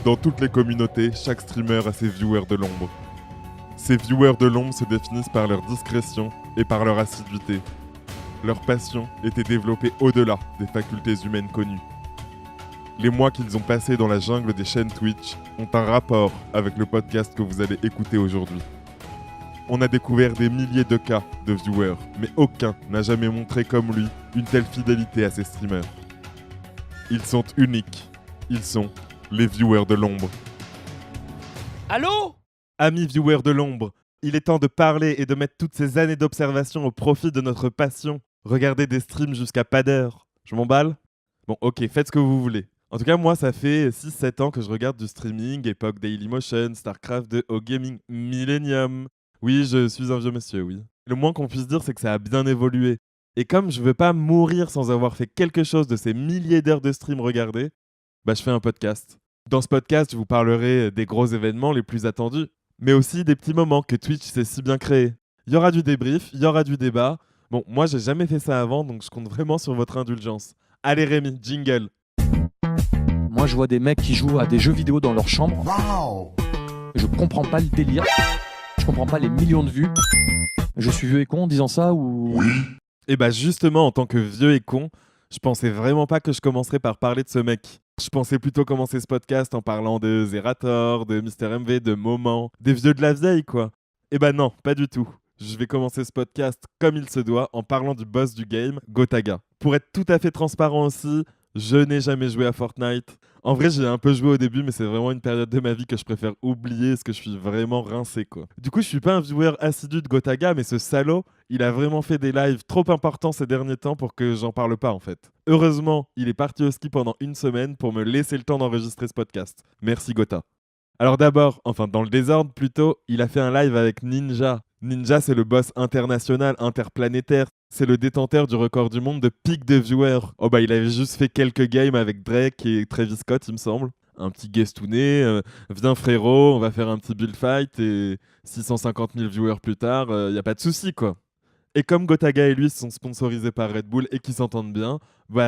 Dans toutes les communautés, chaque streamer a ses viewers de l'ombre. Ces viewers de l'ombre se définissent par leur discrétion et par leur assiduité. Leur passion était développée au-delà des facultés humaines connues. Les mois qu'ils ont passés dans la jungle des chaînes Twitch ont un rapport avec le podcast que vous allez écouter aujourd'hui. On a découvert des milliers de cas de viewers, mais aucun n'a jamais montré comme lui une telle fidélité à ses streamers. Ils sont uniques. Ils sont les viewers de l'ombre. Allô ? Amis viewers de l'ombre, il est temps de parler et de mettre toutes ces années d'observation au profit de notre passion. Regardez des streams jusqu'à pas d'heure. Je m'emballe ? Bon, ok, faites ce que vous voulez. En tout cas, moi, ça fait 6-7 ans que je regarde du streaming, époque Dailymotion, StarCraft 2, O-Gaming, Millennium. Oui, je suis un vieux monsieur, oui. Le moins qu'on puisse dire, c'est que ça a bien évolué. Et comme je veux pas mourir sans avoir fait quelque chose de ces milliers d'heures de stream regardés, je fais un podcast. Dans ce podcast, je vous parlerai des gros événements les plus attendus, mais aussi des petits moments que Twitch sait si bien créer. Il y aura du débrief, il y aura du débat. Bon, moi, j'ai jamais fait ça avant, donc je compte vraiment sur votre indulgence. Allez Rémi, jingle. Moi, je vois des mecs qui jouent à des jeux vidéo dans leur chambre. Wow. Je comprends pas le délire. Je comprends pas les millions de vues. Je suis vieux et con en disant ça ou... Et justement, en tant que vieux et con, je pensais vraiment pas que je commencerais par parler de ce mec. Je pensais plutôt commencer ce podcast en parlant de Zerator, de Mister MV, de Moment, des vieux de la vieille quoi. Non, pas du tout. Je vais commencer ce podcast comme il se doit en parlant du boss du game, Gotaga. Pour être tout à fait transparent aussi, je n'ai jamais joué à Fortnite. En vrai, j'ai un peu joué au début, mais c'est vraiment une période de ma vie que je préfère oublier parce que je suis vraiment rincé, quoi. Du coup, je suis pas un viewer assidu de Gotaga, mais ce salaud, il a vraiment fait des lives trop importants ces derniers temps pour que j'en parle pas, en fait. Heureusement, il est parti au ski pendant une semaine pour me laisser le temps d'enregistrer ce podcast. Merci, Gota. Alors d'abord, dans le désordre plutôt, il a fait un live avec Ninja. Ninja, c'est le boss international, interplanétaire. C'est le détenteur du record du monde de pic de viewers. Il avait juste fait quelques games avec Drake et Travis Scott, il me semble. Un petit guestouné, viens frérot, on va faire un petit build fight et 650 000 viewers plus tard, y a pas de souci quoi. Et comme Gotaga et lui sont sponsorisés par Red Bull et qu'ils s'entendent bien,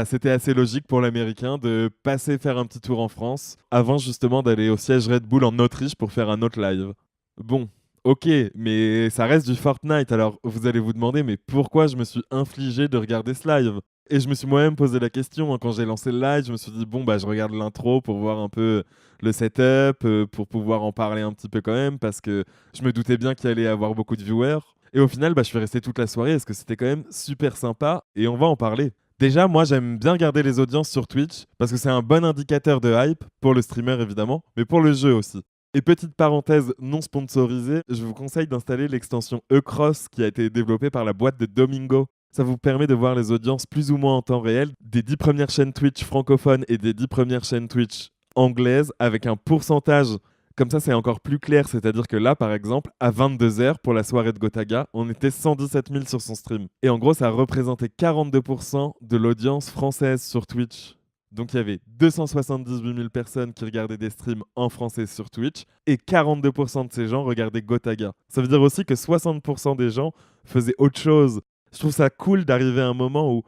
c'était assez logique pour l'Américain de passer faire un petit tour en France avant justement d'aller au siège Red Bull en Autriche pour faire un autre live. Bon, ok, mais ça reste du Fortnite, alors vous allez vous demander mais pourquoi je me suis infligé de regarder ce live ? Et je me suis moi-même posé la question, quand j'ai lancé le live, je me suis dit je regarde l'intro pour voir un peu le setup, pour pouvoir en parler un petit peu quand même, parce que je me doutais bien qu'il allait y avoir beaucoup de viewers. Et au final, je suis resté toute la soirée parce que c'était quand même super sympa et on va en parler. Déjà, moi, j'aime bien regarder les audiences sur Twitch parce que c'est un bon indicateur de hype, pour le streamer évidemment, mais pour le jeu aussi. Et petite parenthèse non sponsorisée, je vous conseille d'installer l'extension E-Cross qui a été développée par la boîte de Domingo. Ça vous permet de voir les audiences plus ou moins en temps réel des 10 premières chaînes Twitch francophones et des 10 premières chaînes Twitch anglaises avec un pourcentage. Comme ça, c'est encore plus clair. C'est-à-dire que là, par exemple, à 22h pour la soirée de Gotaga, on était 117 000 sur son stream. Et en gros, ça représentait 42% de l'audience française sur Twitch. Donc il y avait 278 000 personnes qui regardaient des streams en français sur Twitch et 42% de ces gens regardaient Gotaga. Ça veut dire aussi que 60% des gens faisaient autre chose. Je trouve ça cool d'arriver à un moment où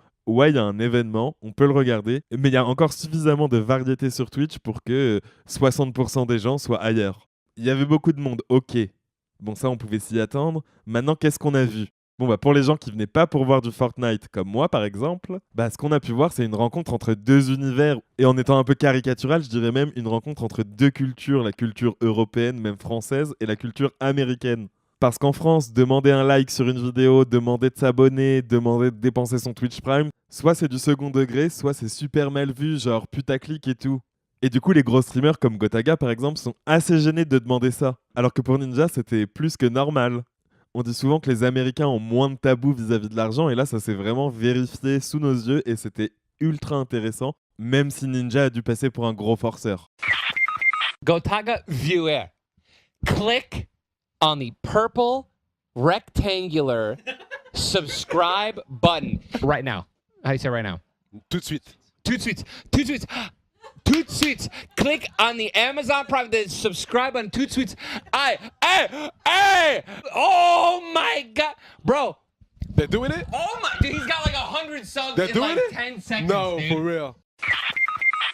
il y a un événement, on peut le regarder, mais il y a encore suffisamment de variété sur Twitch pour que 60% des gens soient ailleurs. Il y avait beaucoup de monde, ok. Bon, ça, on pouvait s'y attendre. Maintenant, qu'est-ce qu'on a vu ? Pour les gens qui venaient pas pour voir du Fortnite, comme moi par exemple, ce qu'on a pu voir, c'est une rencontre entre deux univers. Et en étant un peu caricatural, je dirais même une rencontre entre deux cultures, la culture européenne, même française, et la culture américaine. Parce qu'en France, demander un like sur une vidéo, demander de s'abonner, demander de dépenser son Twitch Prime, soit c'est du second degré, soit c'est super mal vu, genre putaclic et tout. Et du coup, les gros streamers comme Gotaga par exemple sont assez gênés de demander ça. Alors que pour Ninja, c'était plus que normal. On dit souvent que les Américains ont moins de tabous vis-à-vis de l'argent, et là, ça s'est vraiment vérifié sous nos yeux, et c'était ultra intéressant, même si Ninja a dû passer pour un gros forceur. Gotaga viewer, click on the purple rectangular subscribe button right now. How do you say right now? Tout de suite. Tout de suite. Tout de suite. Tout de suite. Click on the Amazon Prime, the subscribe button. Tout de suite. Hey! Oh my God, bro. They're doing it? Oh my, dude, he's got like 100 subs They're in doing like it? 10 seconds, No, dude. for real.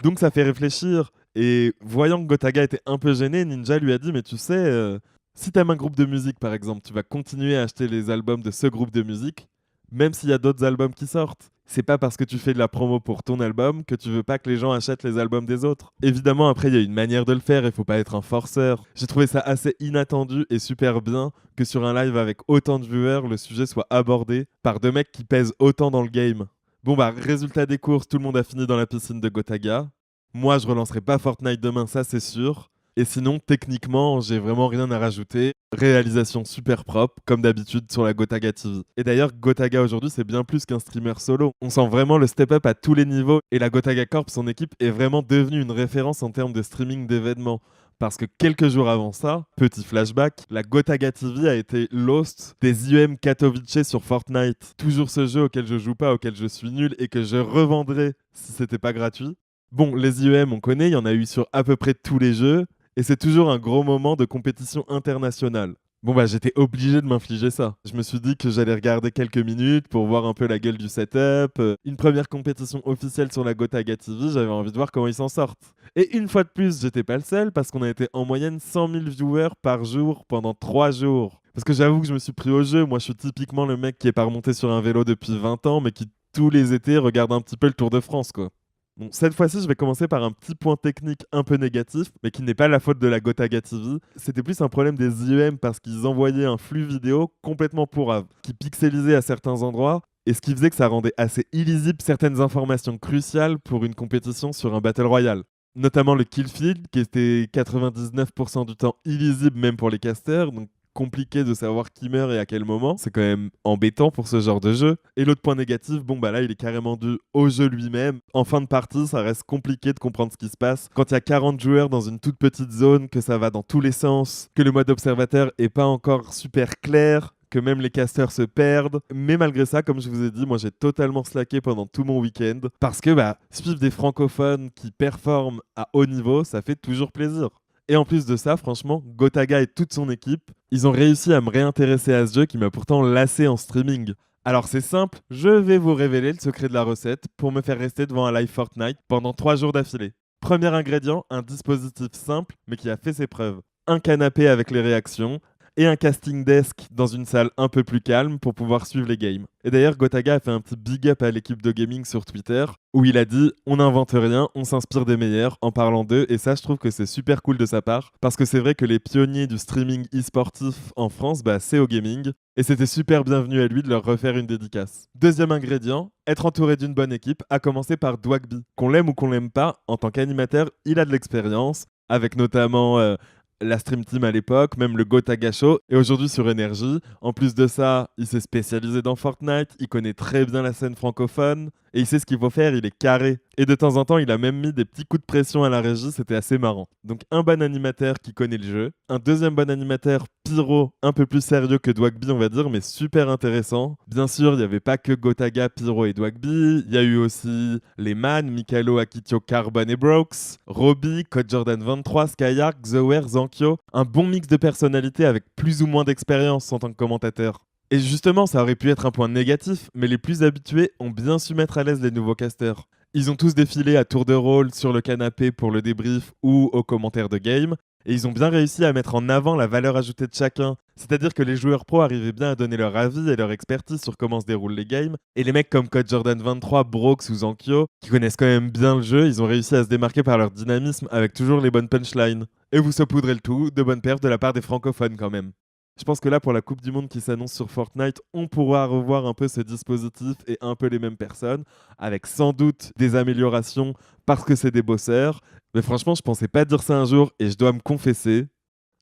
Donc ça fait réfléchir. Et voyant que Gotaga était un peu gêné, Ninja lui a dit mais tu sais, si t'aimes un groupe de musique par exemple, tu vas continuer à acheter les albums de ce groupe de musique, même s'il y a d'autres albums qui sortent. C'est pas parce que tu fais de la promo pour ton album que tu veux pas que les gens achètent les albums des autres. Évidemment, après, il y a une manière de le faire, il faut pas être un forceur. J'ai trouvé ça assez inattendu et super bien que sur un live avec autant de viewers, le sujet soit abordé par deux mecs qui pèsent autant dans le game. Bon bah, résultat des courses, tout le monde a fini dans la piscine de Gotaga. Moi, je relancerai pas Fortnite demain, ça c'est sûr. Et sinon, techniquement, j'ai vraiment rien à rajouter. Réalisation super propre, comme d'habitude sur la Gotaga TV. Et d'ailleurs, Gotaga aujourd'hui, c'est bien plus qu'un streamer solo. On sent vraiment le step-up à tous les niveaux. Et la Gotaga Corp, son équipe, est vraiment devenue une référence en termes de streaming d'événements. Parce que quelques jours avant ça, petit flashback, la Gotaga TV a été l'host des IEM Katowice sur Fortnite. Toujours ce jeu auquel je joue pas, auquel je suis nul et que je revendrais si c'était pas gratuit. Bon, les IEM, on connaît, il y en a eu sur à peu près tous les jeux. Et c'est toujours un gros moment de compétition internationale. Bon bah j'étais obligé de m'infliger ça. Je me suis dit que j'allais regarder quelques minutes pour voir un peu la gueule du setup. Une première compétition officielle sur la Gotaga TV, j'avais envie de voir comment ils s'en sortent. Et une fois de plus, j'étais pas le seul parce qu'on a été en moyenne 100 000 viewers par jour pendant 3 jours. Parce que j'avoue que je me suis pris au jeu. Moi je suis typiquement le mec qui est pas remonté sur un vélo depuis 20 ans mais qui tous les étés regarde un petit peu le Tour de France quoi. Bon, cette fois-ci, je vais commencer par un petit point technique un peu négatif, mais qui n'est pas la faute de la Gotaga TV. C'était plus un problème des IEM parce qu'ils envoyaient un flux vidéo complètement pourrave, qui pixelisait à certains endroits, et ce qui faisait que ça rendait assez illisible certaines informations cruciales pour une compétition sur un Battle Royale. Notamment le kill feed, qui était 99% du temps illisible même pour les casters, donc compliqué de savoir qui meurt et à quel moment. C'est quand même embêtant pour ce genre de jeu. Et l'autre point négatif, bon bah là il est carrément dû au jeu lui-même. En fin de partie, ça reste compliqué de comprendre ce qui se passe. Quand il y a 40 joueurs dans une toute petite zone, que ça va dans tous les sens, que le mode observateur est pas encore super clair, que même les casters se perdent. Mais malgré ça, comme je vous ai dit, moi j'ai totalement slacké pendant tout mon week-end. Parce que bah, suivre des francophones qui performent à haut niveau, ça fait toujours plaisir. Et en plus de ça, franchement, Gotaga et toute son équipe, ils ont réussi à me réintéresser à ce jeu qui m'a pourtant lassé en streaming. Alors c'est simple, je vais vous révéler le secret de la recette pour me faire rester devant un live Fortnite pendant 3 jours d'affilée. Premier ingrédient, un dispositif simple mais qui a fait ses preuves. Un canapé avec les réactions et un casting desk dans une salle un peu plus calme pour pouvoir suivre les games. Et d'ailleurs, Gotaga a fait un petit big up à l'équipe de gaming sur Twitter où il a dit « On n'invente rien, on s'inspire des meilleurs en parlant d'eux » et ça, je trouve que c'est super cool de sa part parce que c'est vrai que les pionniers du streaming e-sportif en France, bah, c'est au gaming et c'était super bienvenu à lui de leur refaire une dédicace. Deuxième ingrédient, être entouré d'une bonne équipe, à commencer par Dwagby. Qu'on l'aime ou qu'on l'aime pas, en tant qu'animateur, il a de l'expérience avec notamment la Stream Team à l'époque, même le Gotaga Show, et aujourd'hui sur Energy. En plus de ça, il s'est spécialisé dans Fortnite, il connaît très bien la scène francophone, et il sait ce qu'il faut faire, il est carré. Et de temps en temps, il a même mis des petits coups de pression à la régie, c'était assez marrant. Donc un bon animateur qui connaît le jeu, un deuxième bon animateur, Pyro, un peu plus sérieux que Dwagby on va dire, mais super intéressant. Bien sûr, il n'y avait pas que Gotaga, Pyro et Dwagby, il y a eu aussi les Man, Mikalo, Akitio, Carbon et Brooks, Robbie, Code Jordan 23, Skyark, Zower, Zankyo, un bon mix de personnalités avec plus ou moins d'expérience en tant que commentateur. Et justement, ça aurait pu être un point négatif, mais les plus habitués ont bien su mettre à l'aise les nouveaux casters. Ils ont tous défilé à tour de rôle sur le canapé pour le débrief ou aux commentaires de game, et ils ont bien réussi à mettre en avant la valeur ajoutée de chacun. C'est-à-dire que les joueurs pros arrivaient bien à donner leur avis et leur expertise sur comment se déroulent les games, et les mecs comme Code Jordan 23, Brooks ou Zankyo, qui connaissent quand même bien le jeu, ils ont réussi à se démarquer par leur dynamisme avec toujours les bonnes punchlines. Et vous saupoudrez le tout de bonnes perfs de la part des francophones quand même. Je pense que là, pour la Coupe du Monde qui s'annonce sur Fortnite, on pourra revoir un peu ce dispositif et un peu les mêmes personnes, avec sans doute des améliorations parce que c'est des bosseurs. Mais franchement, je pensais pas dire ça un jour et je dois me confesser,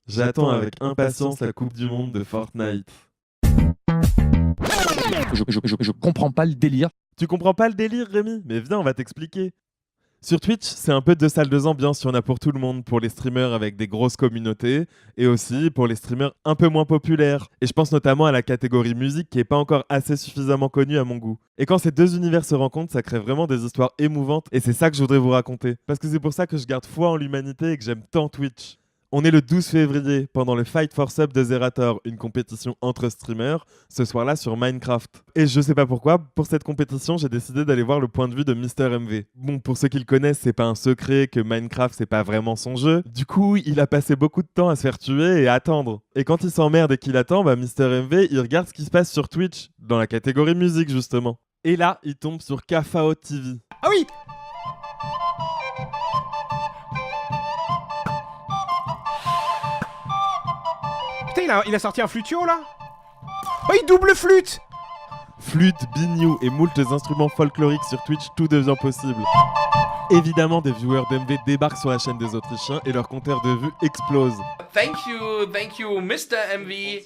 j'attends avec impatience la Coupe du Monde de Fortnite. Je comprends pas le délire. Tu comprends pas le délire, Rémi? Mais viens, on va t'expliquer. Sur Twitch, c'est un peu deux salles de ambiance, il y en a pour tout le monde, pour les streamers avec des grosses communautés et aussi pour les streamers un peu moins populaires. Et je pense notamment à la catégorie musique qui n'est pas encore assez suffisamment connue à mon goût. Et quand ces deux univers se rencontrent, ça crée vraiment des histoires émouvantes et c'est ça que je voudrais vous raconter. Parce que c'est pour ça que je garde foi en l'humanité et que j'aime tant Twitch. On est le 12 février, pendant le Fight for Sub de Zerator, une compétition entre streamers, ce soir-là sur Minecraft. Et je sais pas pourquoi, pour cette compétition, j'ai décidé d'aller voir le point de vue de MrMV. Bon, pour ceux qui le connaissent, c'est pas un secret que Minecraft, c'est pas vraiment son jeu. Du coup, il a passé beaucoup de temps à se faire tuer et à attendre. Et quand il s'emmerde et qu'il attend, MrMV, il regarde ce qui se passe sur Twitch, dans la catégorie musique justement. Et là, il tombe sur KFAO TV. Ah oui! Putain, il a sorti un flutio là? Oh, il double flûte! Flûte, biniou et moultes instruments folkloriques sur Twitch, tout devient possible. Évidemment, des viewers d'MV débarquent sur la chaîne des Autrichiens et leur compteur de vues explose. Thank you, Mr. MV,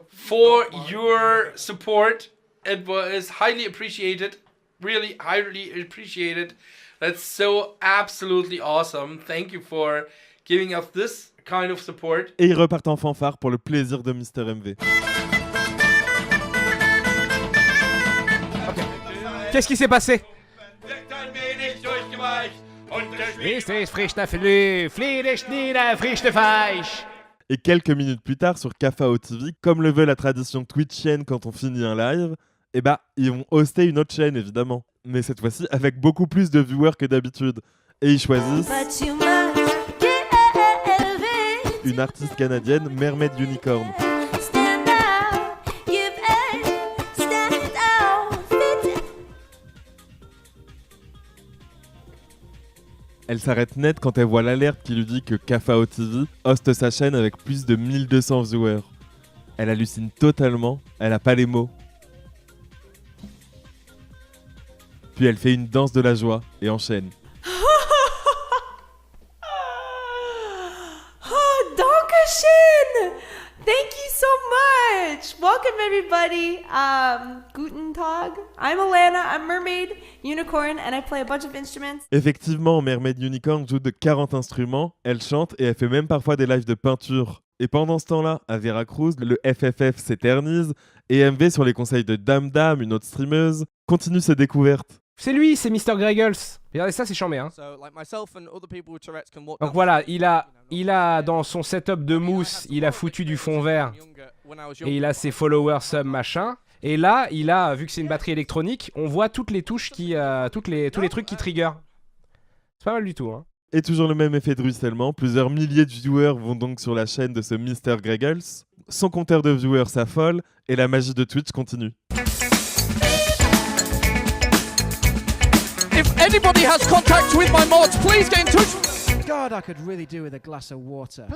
for your support. It was highly appreciated, really highly appreciated. That's so absolutely awesome. Thank you for giving us this kind of support. Et ils repartent en fanfare pour le plaisir de MrMV. Qu'est-ce qui s'est passé? Et quelques minutes plus tard, sur KFAO TV, comme le veut la tradition twitchienne quand on finit un live, eh bah, ils vont hoster une autre chaîne évidemment. Mais cette fois-ci avec beaucoup plus de viewers que d'habitude. Et ils choisissent une artiste canadienne, Mermaid Unicorn. Elle s'arrête net quand elle voit l'alerte qui lui dit que KFAO TV hoste sa chaîne avec plus de 1200 viewers. Elle hallucine totalement, elle a pas les mots. Puis elle fait une danse de la joie et enchaîne. Oh, Dankeschön! Thank you so much! Welcome, everybody. Guten Tag. I'm Alana, I'm Mermaid Unicorn, and I play a bunch of instruments. Effectivement, Mermaid Unicorn joue de 40 instruments, elle chante et elle fait même parfois des lives de peinture. Et pendant ce temps-là, à Veracruz, le FFF s'éternise et MV, sur les conseils de Dame Dame, une autre streameuse, continue ses découvertes. C'est lui, c'est Mr. Greggles. Regardez ça, c'est chambé, hein. Donc voilà, il a dans son setup de mousse, il a foutu du fond vert et il a ses followers sub machin. Et là, il a, vu que c'est une batterie électronique, on voit toutes les touches qui, tous les trucs qui trigger. C'est pas mal du tout, hein. Et toujours le même effet de ruissellement, plusieurs milliers de viewers vont donc sur la chaîne de ce Mr. Greggles. Son compteur de viewers s'affole et la magie de Twitch continue. If anybody has contact with my mods, please get in touch. God, I could really do with a glass of water.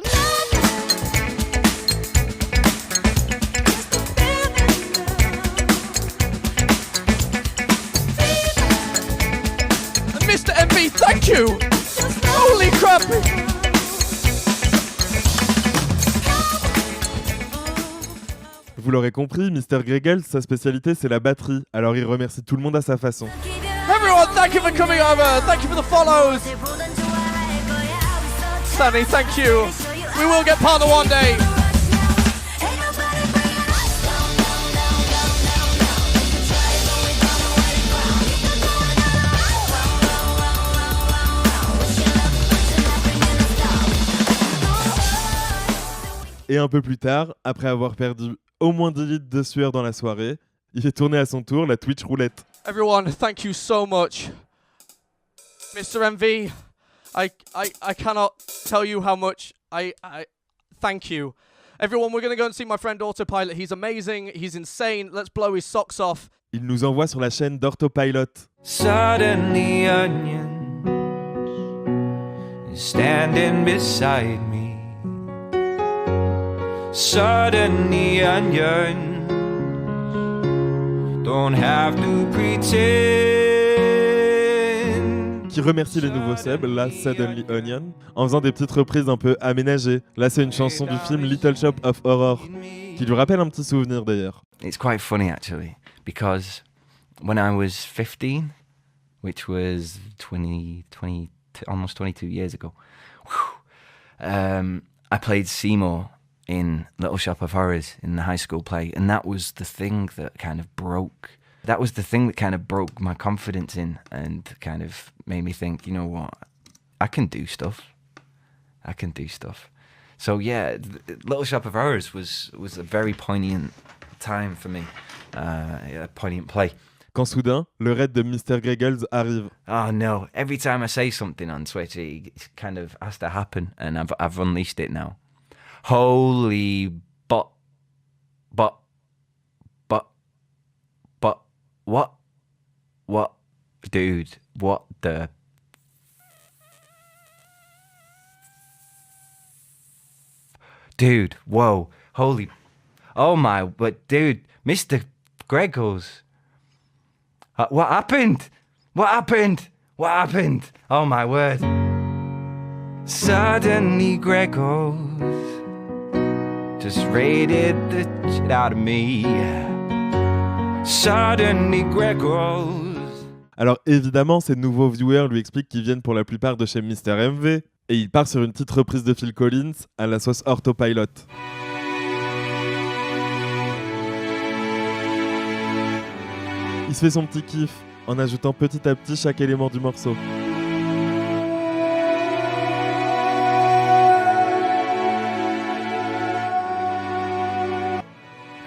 Mr. MB, thank you. Holy crap. Vous l'aurez compris, Mr. Greggles, sa spécialité c'est la batterie, alors il remercie tout le monde à sa façon. Everyone, thank you for coming over. Thank you for the follows. Stanley, thank you. We will get partner one day. Et un peu plus tard, après avoir perdu au moins 10 litres de sueur dans la soirée, il est tourné à son tour la Twitch roulette. Everyone, thank you so much. Mr. MV, I cannot tell you how much I thank you. Everyone, we're going to go and see my friend Autopilot. He's amazing, he's insane. Let's blow his socks off. Il nous envoie sur la chaîne d'Autopilot. Suddenly onions standing beside me. Suddenly onions don't have to pretend. Qui remercie les nouveaux subs, là Suddenly Onion, en faisant des petites reprises un peu aménagées. Là c'est une chanson du film Little Shop of Horror, qui lui rappelle un petit souvenir d'ailleurs. It's quite funny actually, because when I was 15, which was 20, almost 22 years ago, I played Seymour in Little Shop of Horrors in the high school play, and that was the thing that kind of broke. That was the thing that kind of broke my confidence in and kind of made me think, you know what, I can do stuff. I can do stuff. So yeah, Little Shop of Horrors was a very poignant time for me, a poignant play. Quand soudain, le raid de Mr. Greggles arrive. Oh no! Every time I say something on Twitter, it kind of has to happen, and I've unleashed it now. Holy but what, dude? What the? Dude, whoa, holy, oh my, but dude, Mr. Greggles. What happened? What happened? What happened? Oh my word. Suddenly Greggles just raided the shit out of me. Suddenly Greggles. Alors évidemment, ces nouveaux viewers lui expliquent qu'ils viennent pour la plupart de chez Mr. MV, et il part sur une petite reprise de Phil Collins à la sauce Autopilot. Il se fait son petit kiff en ajoutant petit à petit chaque élément du morceau.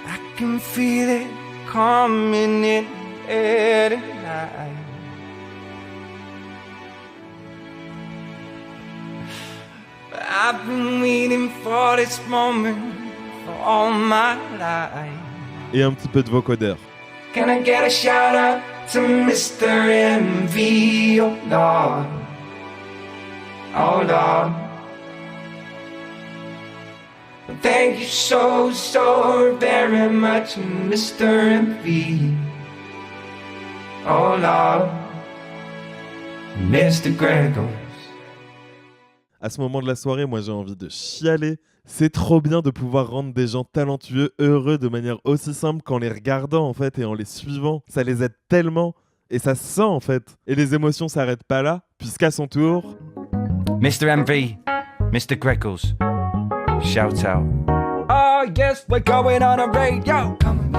I can feel it coming in at night. I've been waiting for this moment for all my life. Et un petit peu de vocodeur. Can I get a shout out to Mr. MV? Oh Lord, oh Lord. Thank you so very much, Mr. MV. Oh Lord, Mr. Greggles. À ce moment de la soirée, moi j'ai envie de chialer. C'est trop bien de pouvoir rendre des gens talentueux heureux de manière aussi simple qu'en les regardant en fait et en les suivant. Ça les aide tellement et ça se sent en fait. Et les émotions s'arrêtent pas là, puisqu'à son tour... Mr. MV, Mr. Greggles, shout out. Oh yes, we're going on a raid, yo. Come,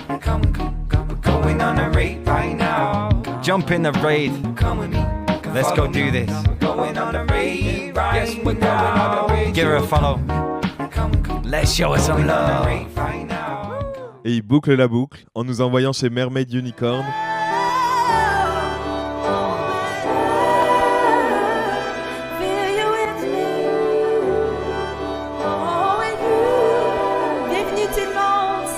we're going on a raid right now. Jump in the raid. Come with me. Let's go do this. We're going on a raid right yes, we're going on a raid. Give her a follow. Let's show her some love. Et il boucle la boucle en nous envoyant chez Mermaid Unicorn. Bienvenue tout le monde.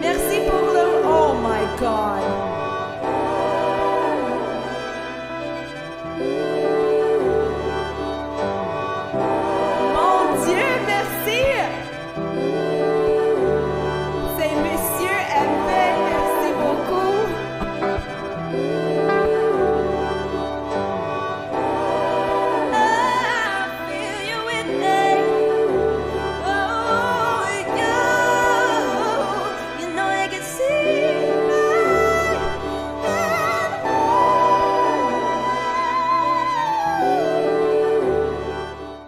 Merci pour le... Oh my God. Mon Dieu, merci. C'est Monsieur MV, merci beaucoup. I feel you with me. Oh, you know I can see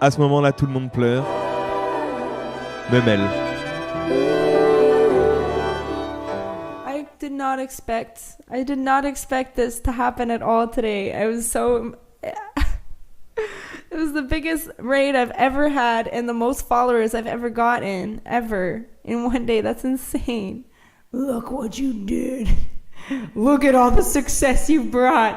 À ce moment-là, tout le monde pleure. Même elle. I did not expect this to happen at all today. I was so... It was the biggest raid I've ever had and the most followers I've ever gotten, ever, in one day. That's insane. Look what you did. Look at all the success you brought.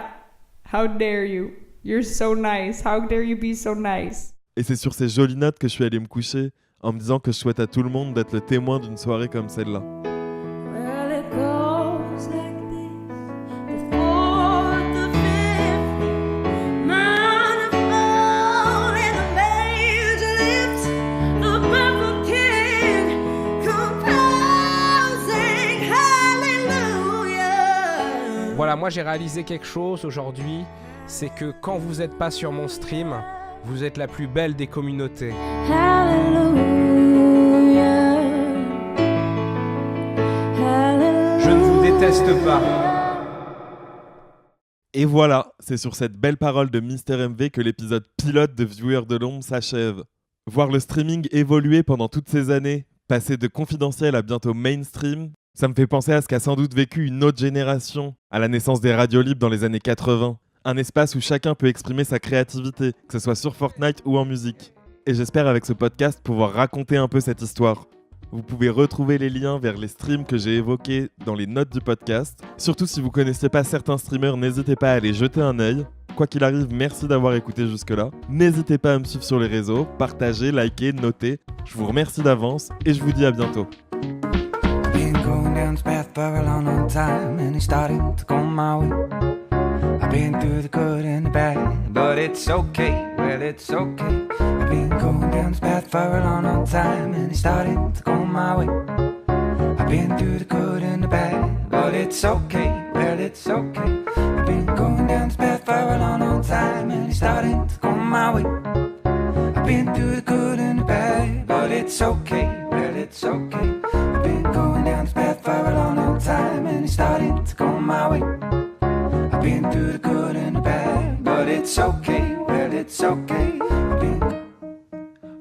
How dare you? You're so nice. How dare you be so nice? Et c'est sur ces jolies notes que je suis allé me coucher, en me disant que je souhaite à tout le monde d'être le témoin d'une soirée comme celle-là. Well, it goes like this. The fourth, the fifth, manifold, and the major lift. The perfect king composing hallelujah. Voilà, moi j'ai réalisé quelque chose aujourd'hui, c'est que quand vous n'êtes pas sur mon stream, vous êtes la plus belle des communautés. Je ne vous déteste pas. Et voilà, c'est sur cette belle parole de Mr. MV que l'épisode pilote de Viewers de l'ombre s'achève. Voir le streaming évoluer pendant toutes ces années, passer de confidentiel à bientôt mainstream, ça me fait penser à ce qu'a sans doute vécu une autre génération, à la naissance des radios libres dans les années 80. Un espace où chacun peut exprimer sa créativité, que ce soit sur Fortnite ou en musique. et j'espère avec ce podcast pouvoir raconter un peu cette histoire. Vous pouvez retrouver les liens vers les streams que j'ai évoqués dans les notes du podcast. Surtout si vous ne connaissez pas certains streamers, n'hésitez pas à aller jeter un œil. Quoi qu'il arrive, merci d'avoir écouté jusque-là. N'hésitez pas à me suivre sur les réseaux, partagez, likez, notez. Je vous remercie d'avance et je vous dis à bientôt. Been going down this path for a long, long time, and it's starting to go my way. I've been through the good and the bad, but it's okay, well, it's okay. I've been going down this path for a long, long time, and it's starting to go my way. I've been through the good and the bad, but it's okay, well, it's okay. I've been going down this path for a long, long time, and it's starting to go my way. I've been through the good and the bad, but it's okay, well, it's okay. I've been going down this path for a long, long time, and it's starting to go my way. I've been through the good and the bad, but it's okay, well, it's okay.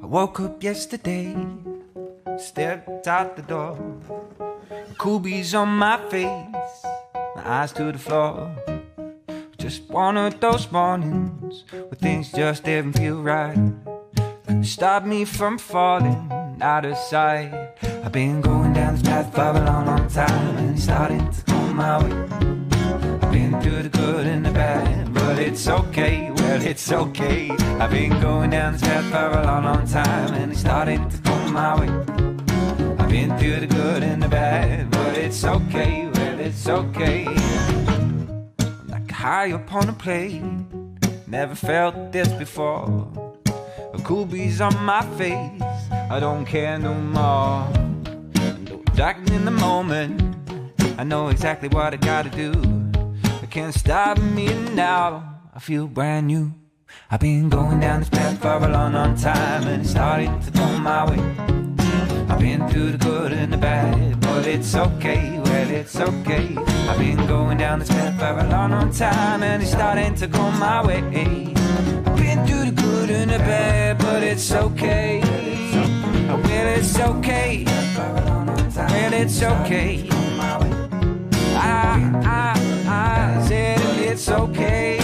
I woke up yesterday, stepped out the door, a cool breeze on my face, my eyes to the floor. Just one of those mornings where things just didn't feel right. Stop me from falling out of sight. I've been going down this path for a long, long time, and it's starting to go my way. I've been through the good and the bad, but it's okay, well, it's okay. I've been going down this path for a long, long time, and it's starting to go my way. I've been through the good and the bad, but it's okay, well, it's okay. I'm like high up on a plane, never felt this before. A cool breeze on my face, I don't care no more. Though dark in the moment, I know exactly what I gotta do. It can't stop me now, I feel brand new. I've been going down this path for a long, long time, and it's starting to go my way. I've been through the good and the bad, but it's okay, well, it's okay. I've been going down this path for a long, long time, and it's starting to go my way. I've been through the good and the bad, but it's okay. Well, it's okay. Well, it's okay. I said it's okay.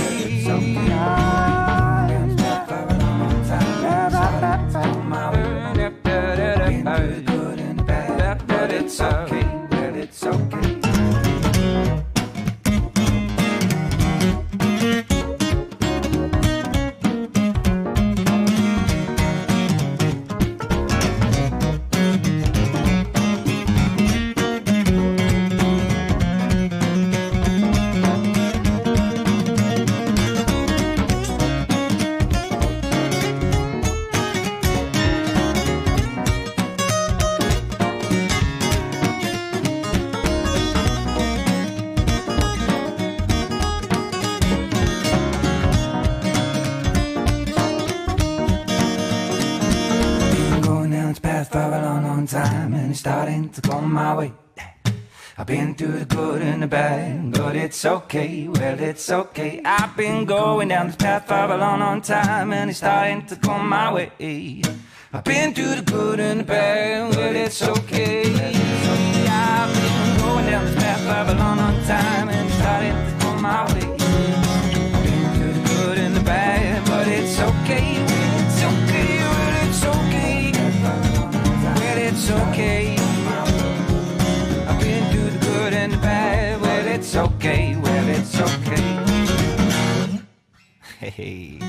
But it's okay. Well, it's okay. Time and it's starting to go my way. I've been through the good and the bad, but it's okay, well, it's okay. I've been going down this path for a long, long time, and it's starting to go my way. I've been through the good and the bad, but it's okay. I've been going down this path for a long, long time, and it's starting to go my way. I've been through the good and the bad, but it's okay, it's okay, well, it's okay. It's okay. I've been through the good and the bad. Well, it's okay. Well, it's okay. Hey.